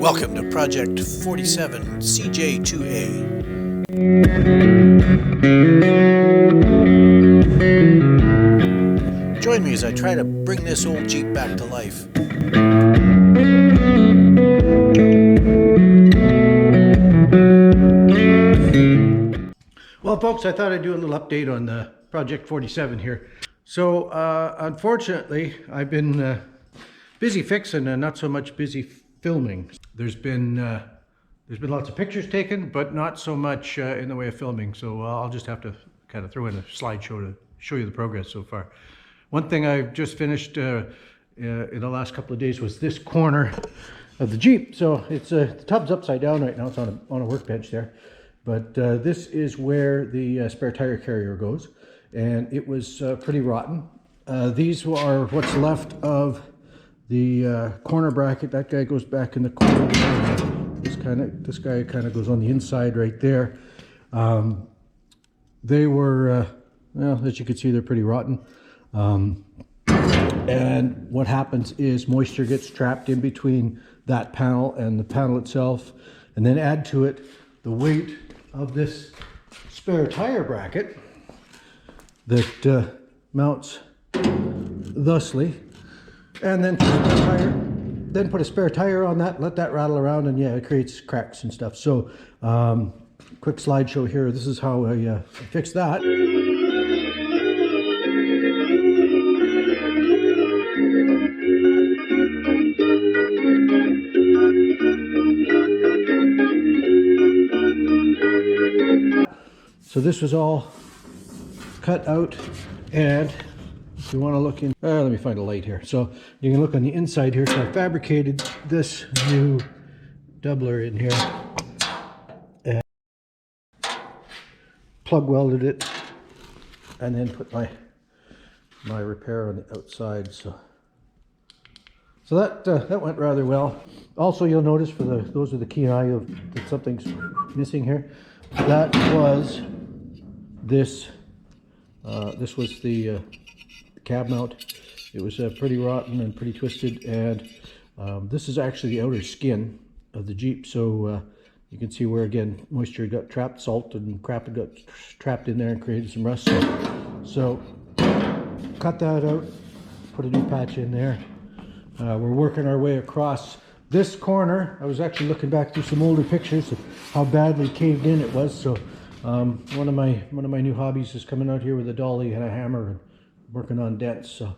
Welcome to Project 47 CJ2A. Join me as I try to bring this old Jeep back to life. Well, folks, I thought I'd do a little update on the Project 47 here. So, unfortunately, I've been busy fixing and not so much busy filming. There's been lots of pictures taken, but not so much in the way of filming. So I'll just have to kind of throw in a slideshow to show you the progress so far. One thing I've just finished in the last couple of days was this corner of the Jeep. So it's the tub's upside down right now. It's on a workbench there. But this is where the spare tire carrier goes, and it was pretty rotten. These are what's left of the corner bracket. That guy goes back in the corner. This guy kind of goes on the inside right there. They were, well, as you can see, they're pretty rotten. And what happens is moisture gets trapped in between that panel and the panel itself, and then add to it the weight of this spare tire bracket that mounts thusly, and then put a spare tire on that, let that rattle around, and yeah, it creates cracks and stuff. So quick slideshow here. This is how I fixed that. So this was all cut out, and if you want to look in, let me find a light here. So you can look on the inside here. So I fabricated this new doubler in here and plug welded it, and then put my repair on the outside. So that went rather well. Also, you'll notice for those with the keen eye that something's missing here. That was this. This was the cab mount. It was pretty rotten and pretty twisted, and this is actually the outer skin of the Jeep. So you can see where, again, moisture got trapped, salt and crap got trapped in there and created some rust. So cut that out, put a new patch in there. We're working our way across this corner. I was actually looking back through some older pictures of how badly caved in it was. So one of my new hobbies is coming out here with a dolly and a hammer and working on dents. So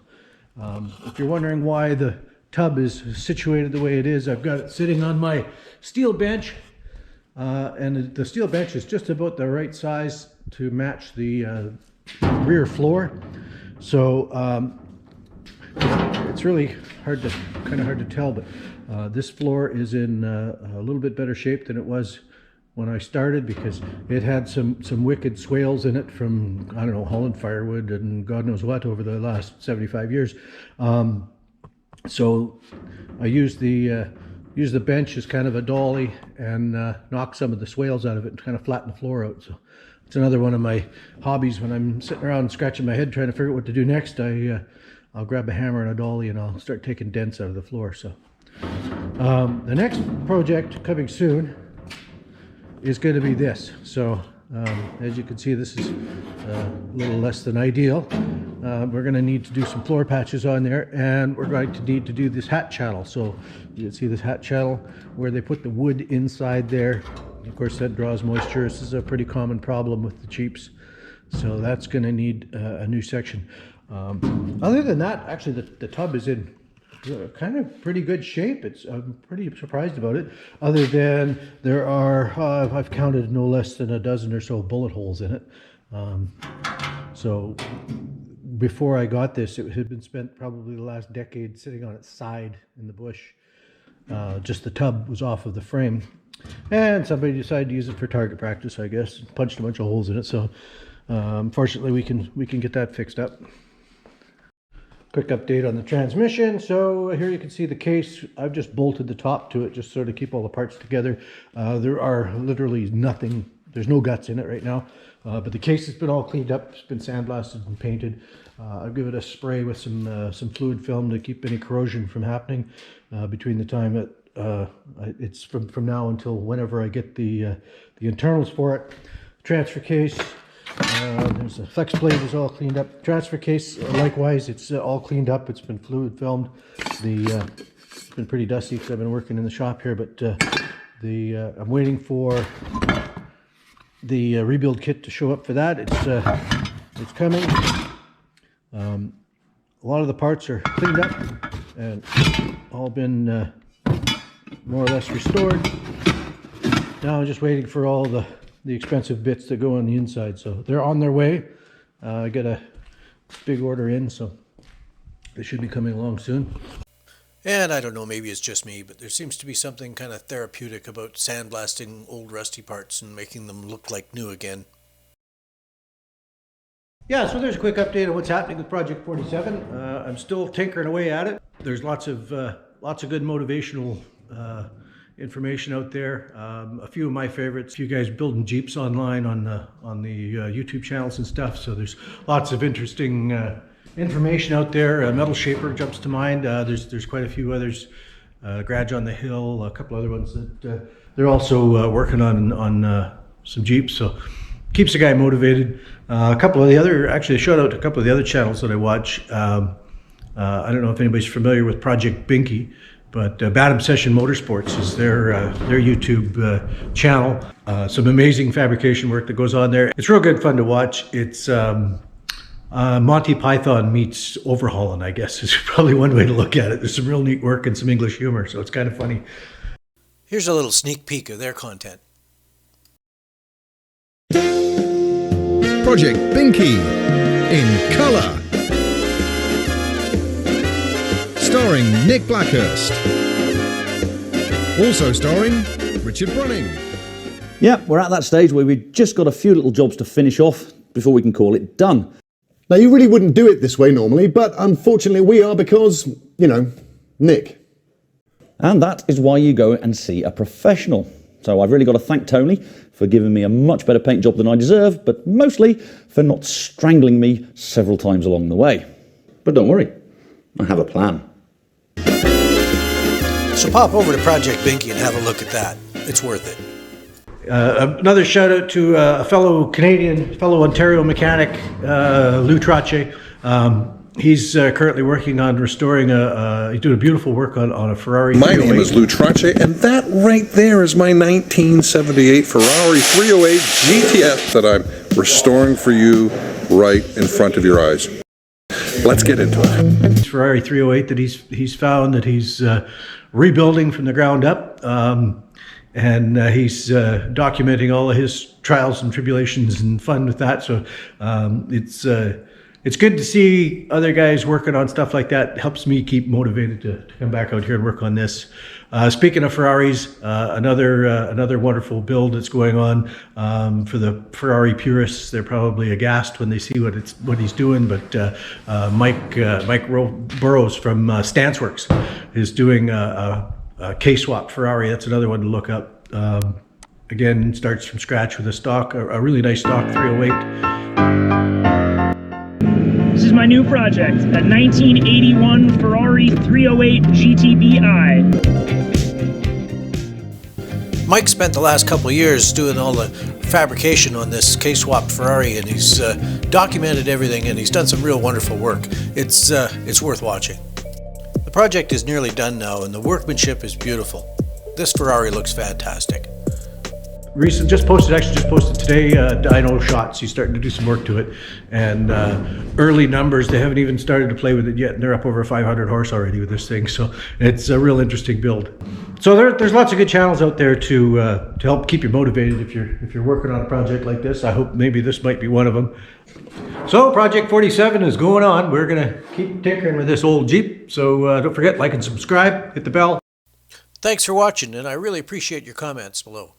if you're wondering why the tub is situated the way it is, I've got it sitting on my steel bench, and the steel bench is just about the right size to match the rear floor. So it's really kind of hard to tell, but this floor is in a little bit better shape than it was when I started, because it had some wicked swales in it from, I don't know, Holland firewood and God knows what over the last 75 years. So I used the bench as kind of a dolly and knocked some of the swales out of it and kind of flattened the floor out. So it's another one of my hobbies. When I'm sitting around scratching my head trying to figure out what to do next, I'll grab a hammer and a dolly and I'll start taking dents out of the floor. So the next project coming soon is going to be this. So as you can see, this is a little less than ideal. We're going to need to do some floor patches on there, and we're going to need to do this hat channel. So you can see this hat channel where they put the wood inside there. Of course, that draws moisture. This is a pretty common problem with the Jeeps. So that's going to need a new section. Other than that, actually the tub is in kind of pretty good shape. I'm pretty surprised about it, other than there are I've counted no less than a dozen or so bullet holes in it. So before I got this, it had been spent probably the last decade sitting on its side in the bush. Just the tub was off of the frame, and somebody decided to use it for target practice, I guess. Punched a bunch of holes in it. So fortunately we can get that fixed up. Quick update on the transmission. So here you can see the case. I've just bolted the top to it just sort of keep all the parts together. There are literally nothing there's no guts in it right now. But the case has been all cleaned up. It's been sandblasted and painted. I'll give it a spray with some fluid film to keep any corrosion from happening between the time that it's from now until whenever I get the internals for it. Transfer case, there's a flex plate is all cleaned up. Transfer case, likewise, it's all cleaned up. It's been fluid filmed. It's been pretty dusty because I've been working in the shop here, but I'm waiting for the rebuild kit to show up for that. It's coming. A lot of the parts are cleaned up and all been more or less restored. Now I'm just waiting for all the expensive bits that go on the inside, so they're on their way. I got a big order in, so they should be coming along soon. And I don't know, maybe it's just me, but there seems to be something kind of therapeutic about sandblasting old rusty parts and making them look like new again. Yeah, so there's a quick update on what's happening with Project 47. I'm still tinkering away at it. There's lots of good motivational information out there. A few of my favorites, a few guys building Jeeps online on the YouTube channels and stuff. So there's lots of interesting information out there. Metal Shaper jumps to mind. There's quite a few others. Garage on the Hill, a couple other ones that they're also working on some Jeeps. So keeps the guy motivated. A couple of the other, actually a shout out to a couple of the other channels that I watch. I don't know if anybody's familiar with Project Binky, but Bad Obsession Motorsports is their YouTube channel. Some amazing fabrication work that goes on there. It's real good fun to watch. It's Monty Python meets overhauling, I guess, is probably one way to look at it. There's some real neat work and some English humor, so it's kind of funny. Here's a little sneak peek of their content. Project Binky in colour. Starring Nick Blackhurst. Also starring Richard Brunning. Yeah, we're at that stage where we've just got a few little jobs to finish off before we can call it done. Now, you really wouldn't do it this way normally, but unfortunately we are because, you know, Nick. And that is why you go and see a professional. So I've really got to thank Tony for giving me a much better paint job than I deserve, but mostly for not strangling me several times along the way. But don't worry, I have a plan. So pop over to Project Binky and have a look at that. It's worth it. Another shout out to a fellow Ontario mechanic, Lou Trace. He's currently working on restoring he's doing a beautiful work on a Ferrari 308. My name is Lou Trace, and that right there is my 1978 Ferrari 308 GTS that I'm restoring for you right in front of your eyes. Let's get into it. It's Ferrari 308 that he's found that he's rebuilding from the ground up. And he's documenting all of his trials and tribulations and fun with that. So it's good to see other guys working on stuff like that. It helps me keep motivated to come back out here and work on this. Speaking of Ferraris, another wonderful build that's going on for the Ferrari purists. They're probably aghast when they see what he's doing. But Mike Burrows from Stanceworks is doing a K-swap Ferrari. That's another one to look up. Again, starts from scratch with a really nice stock 308. This is my new project, a 1981 Ferrari 308 GTBI. Mike spent the last couple of years doing all the fabrication on this K-swap Ferrari, and he's documented everything, and he's done some real wonderful work. It's worth watching. The project is nearly done now, and the workmanship is beautiful. This Ferrari looks fantastic. Just posted today dyno shots. He's starting to do some work to it, and early numbers, they haven't even started to play with it yet, and they're up over 500 horse already with this thing. So it's a real interesting build. So there's lots of good channels out there to help keep you motivated if you're working on a project like this. I hope maybe this might be one of them. So Project 47 is going on. We're gonna keep tinkering with this old Jeep. So don't forget, like and subscribe, hit the bell. Thanks for watching, and I really appreciate your comments below.